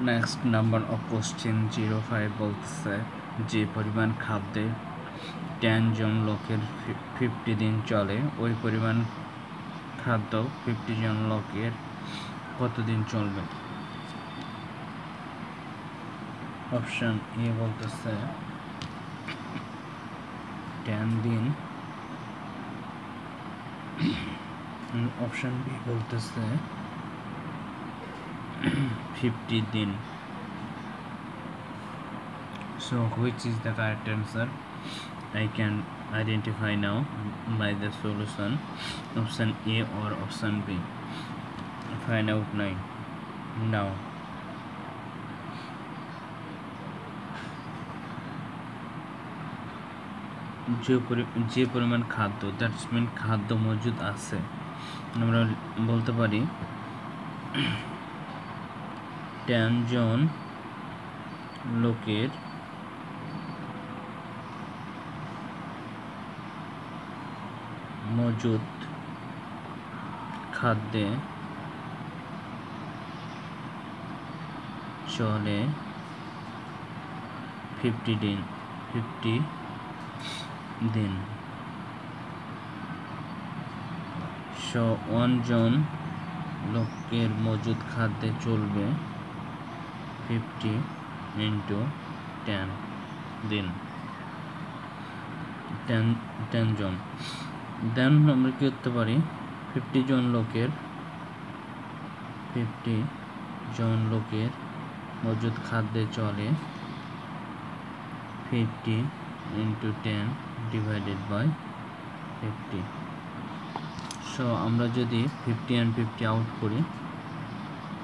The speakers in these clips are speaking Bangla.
নেক্সট নাম্বার অফ কোশ্চেন 05 বলতেছে যে পরিমাণ খাদ্যে 10 জন লোকের 50 দিন চলে ওই পরিমাণ খাদ্য 50 জন লোকের কতদিন চলবে। অপশন এ বলতেছে 10 দিন, অপশন বি বলতেছে 50 দিন। So which is the correct answer? I can identify now by the solution. Option A or option B. Find out now. যে পরিমাণ খাদ্য, দ্যাটস মিন খাদ্য মজুদ আছে, আমরা বলতে পারি 10 জন লোকের মজুদ খাদ্যে চলে 50 দিন। সো 1 জন লোকের মজুদ খাদ্যে চলবে 50 into 10 দিন, 10 জন। দেন আমরা কি করতে পারি, 50 জন লোকের মজুদ খাদ্যে চলে 50 into 10 divided by 50। সো আমরা যদি 50 and 50 আউট করি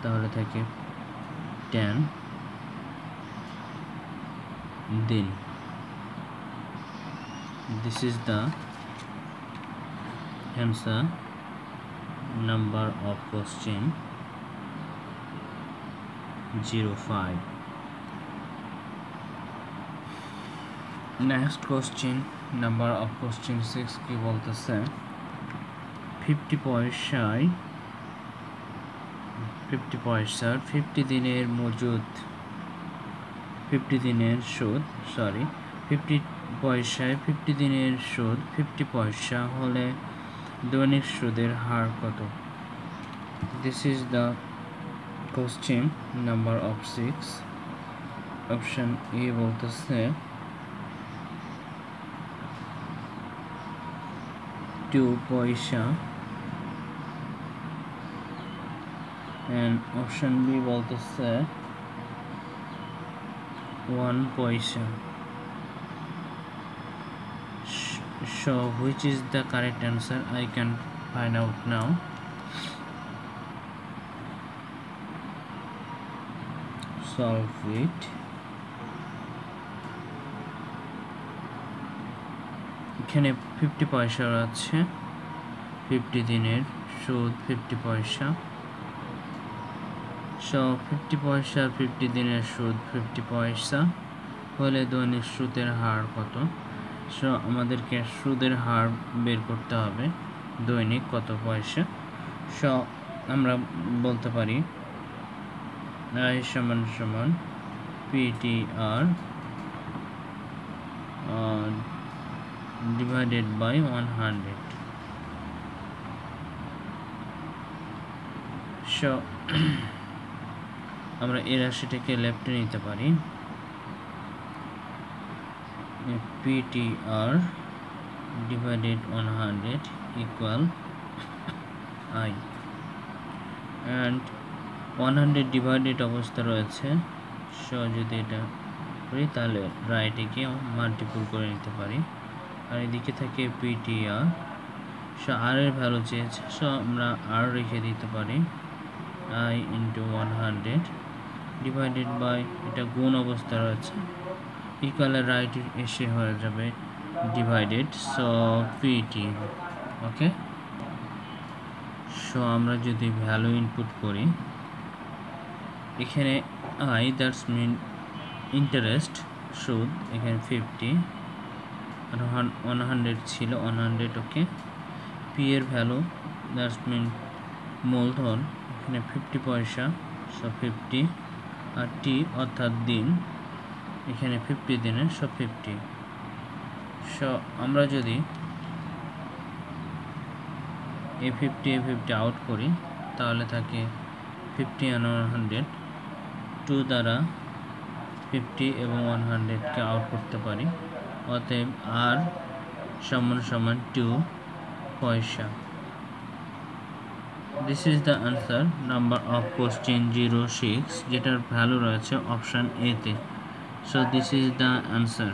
তাহলে থাকে 10 দিন। This is the answer number of question 05. Next question number of question 6 কি বলতেছে 50 পয়সার 50 দিনের মজুদ 50 দিনের সুদ 50 পয়সায় 50 দিনের সুদ 50 পয়সা হলে দৈনিক সুদের হার কত। This is the question number of 6. Option A বলতেছে 2 পয়সা and option B বলতেছে 1 পয়সা। So which is the correct answer? I can find out now. Solve it. এখানে 50 পয়সা আছে, 50 দিনের সুদ 50 পয়সা। সো 50 পয়সা 50 দিনের সুদ 50 পয়সা হলে দৈনিক সুদের হার কত। সো আমাদেরকে সুদের হার বের করতে হবে দৈনিক কত পয়সা। সো আমরা বলতে পারি I সমান PTR divided by 100. সো আমরা এই রাশিটাকে লেফটে নিতে পারি, PTR divided 100 equal I, and 100 divided অবস্থা রয়েছে। সো যদি এটা করি তাহলে রাইটে মাল্টিপল করে নিতে পারি, আর এদিকে থাকে PTR। সো আর এর ভ্যালু চেয়েছে, সো আমরা আর রেখে দিতে পারি I into 100 ডিভাইডেড বাই, এটা গুণ অবস্থা রয়েছে, ইকুয়াল রাইট এসে হয়ে যাবে ডিভাইডেড, সো PT। ওকে, সো আমরা যদি ভ্যালু ইনপুট করি এখানে I দ্যাটস মিন ইন্টারেস্ট সুদ, এখানে 50 আর 100 ছিল 100। ওকে, P এর ভ্যালু দ্যাটস মিন মূলধন, এখানে 50 পয়সা, সো 50 আর টি অর্থাৎ দিন, এখানে 50 দিনের, সো 50। সো আমরা যদি A50 আউট করি তাহলে থাকে 50 and 100, 2 দ্বারা 50 এবং 100কে আউট করতে পারি। অতএব আর সমান 2 পয়সা। This is the answer number of question 06, যেটার ভ্যালু রয়েছে অপশান এ তে। So this is the answer.